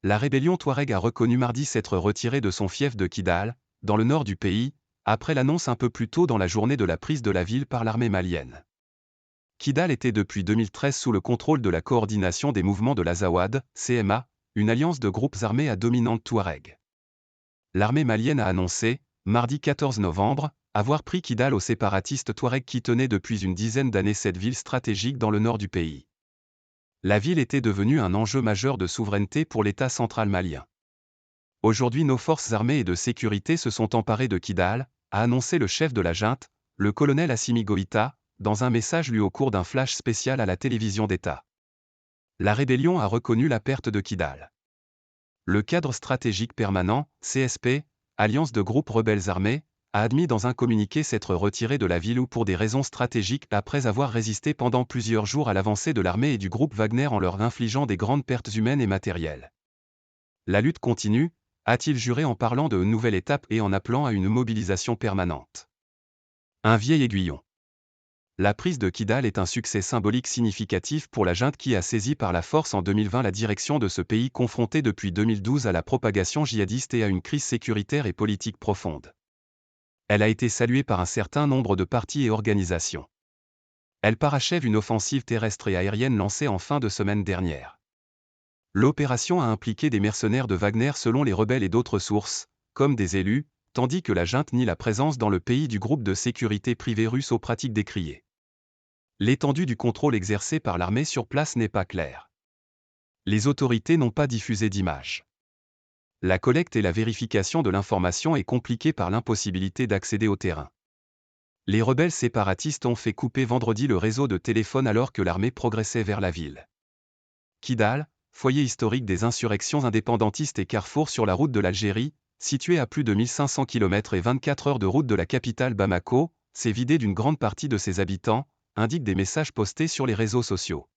La rébellion touareg a reconnu mardi s'être retirée de son fief de Kidal, dans le nord du pays, après l'annonce un peu plus tôt dans la journée de la prise de la ville par l'armée malienne. Kidal était depuis 2013 sous le contrôle de la Coordination des mouvements de l'Azawad, CMA, une alliance de groupes armés à dominante touareg. L'armée malienne a annoncé, mardi 14 novembre, avoir pris Kidal aux séparatistes touaregs qui tenaient depuis une dizaine d'années cette ville stratégique dans le nord du pays. La ville était devenue un enjeu majeur de souveraineté pour l'État central malien. Aujourd'hui, nos forces armées et de sécurité se sont emparées de Kidal, a annoncé le chef de la junte, le colonel Assimi Goïta, dans un message lu au cours d'un flash spécial à la télévision d'État. La rébellion a reconnu la perte de Kidal. Le cadre stratégique permanent, CSP, alliance de groupes rebelles armés, a admis dans un communiqué s'être retiré de la ville ou pour des raisons stratégiques après avoir résisté pendant plusieurs jours à l'avancée de l'armée et du groupe Wagner en leur infligeant des grandes pertes humaines et matérielles. La lutte continue, a-t-il juré en parlant de nouvelle étape et en appelant à une mobilisation permanente. Un vieil aiguillon. La prise de Kidal est un succès symbolique significatif pour la junte qui a saisi par la force en 2020 la direction de ce pays confronté depuis 2012 à la propagation djihadiste et à une crise sécuritaire et politique profonde. Elle a été saluée par un certain nombre de partis et organisations. Elle parachève une offensive terrestre et aérienne lancée en fin de semaine dernière. L'opération a impliqué des mercenaires de Wagner selon les rebelles et d'autres sources, comme des élus, tandis que la junte nie la présence dans le pays du groupe de sécurité privé russe aux pratiques décriées. L'étendue du contrôle exercé par l'armée sur place n'est pas claire. Les autorités n'ont pas diffusé d'images. La collecte et la vérification de l'information est compliquée par l'impossibilité d'accéder au terrain. Les rebelles séparatistes ont fait couper vendredi le réseau de téléphone alors que l'armée progressait vers la ville. Kidal, foyer historique des insurrections indépendantistes et carrefour sur la route de l'Algérie, situé à plus de 1500 km et 24 heures de route de la capitale Bamako, s'est vidé d'une grande partie de ses habitants, indiquent des messages postés sur les réseaux sociaux.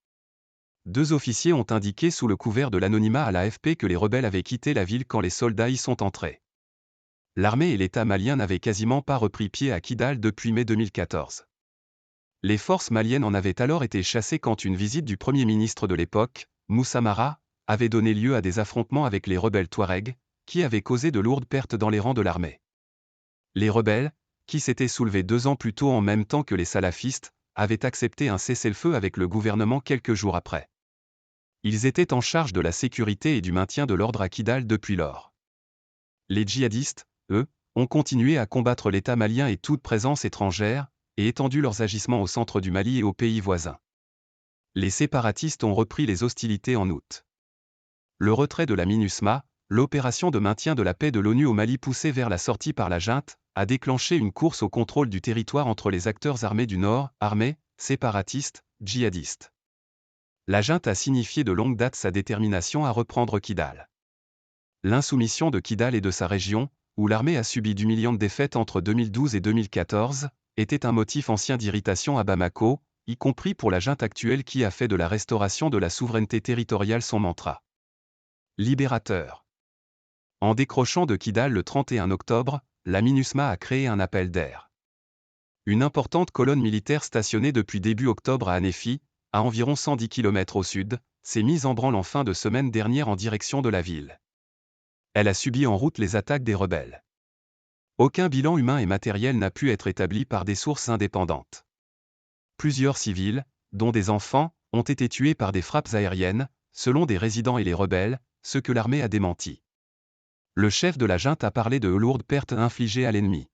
2 officiers ont indiqué sous le couvert de l'anonymat à l'AFP que les rebelles avaient quitté la ville quand les soldats y sont entrés. L'armée et l'État malien n'avaient quasiment pas repris pied à Kidal depuis mai 2014. Les forces maliennes en avaient alors été chassées quand une visite du Premier ministre de l'époque, Moussa Mara, avait donné lieu à des affrontements avec les rebelles touaregs, qui avaient causé de lourdes pertes dans les rangs de l'armée. Les rebelles, qui s'étaient soulevés 2 ans plus tôt en même temps que les salafistes, avaient accepté un cessez-le-feu avec le gouvernement quelques jours après. Ils étaient en charge de la sécurité et du maintien de l'ordre à Kidal depuis lors. Les djihadistes, eux, ont continué à combattre l'État malien et toute présence étrangère, et étendu leurs agissements au centre du Mali et aux pays voisins. Les séparatistes ont repris les hostilités en août. Le retrait de la MINUSMA, l'opération de maintien de la paix de l'ONU au Mali poussée vers la sortie par la junte, a déclenché une course au contrôle du territoire entre les acteurs armés du Nord, armés, séparatistes, djihadistes. La junte a signifié de longue date sa détermination à reprendre Kidal. L'insoumission de Kidal et de sa région, où l'armée a subi d'humiliantes défaites entre 2012 et 2014, était un motif ancien d'irritation à Bamako, y compris pour la junte actuelle qui a fait de la restauration de la souveraineté territoriale son mantra. Libérateur. En décrochant de Kidal le 31 octobre, la MINUSMA a créé un appel d'air. Une importante colonne militaire stationnée depuis début octobre à Hanéfi, à environ 110 km au sud, s'est mise en branle en fin de semaine dernière en direction de la ville. Elle a subi en route les attaques des rebelles. Aucun bilan humain et matériel n'a pu être établi par des sources indépendantes. Plusieurs civils, dont des enfants, ont été tués par des frappes aériennes, selon des résidents et les rebelles, ce que l'armée a démenti. Le chef de la junte a parlé de lourdes pertes infligées à l'ennemi.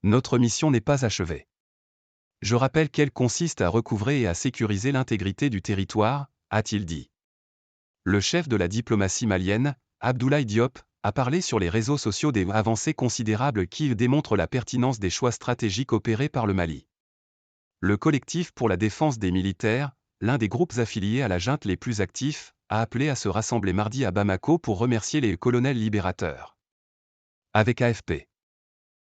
Notre mission n'est pas achevée. Je rappelle qu'elle consiste à recouvrer et à sécuriser l'intégrité du territoire, a-t-il dit. Le chef de la diplomatie malienne, Abdoulaye Diop, a parlé sur les réseaux sociaux des avancées considérables qui démontrent la pertinence des choix stratégiques opérés par le Mali. Le collectif pour la défense des militaires, l'un des groupes affiliés à la junte les plus actifs, a appelé à se rassembler mardi à Bamako pour remercier les colonels libérateurs. Avec AFP.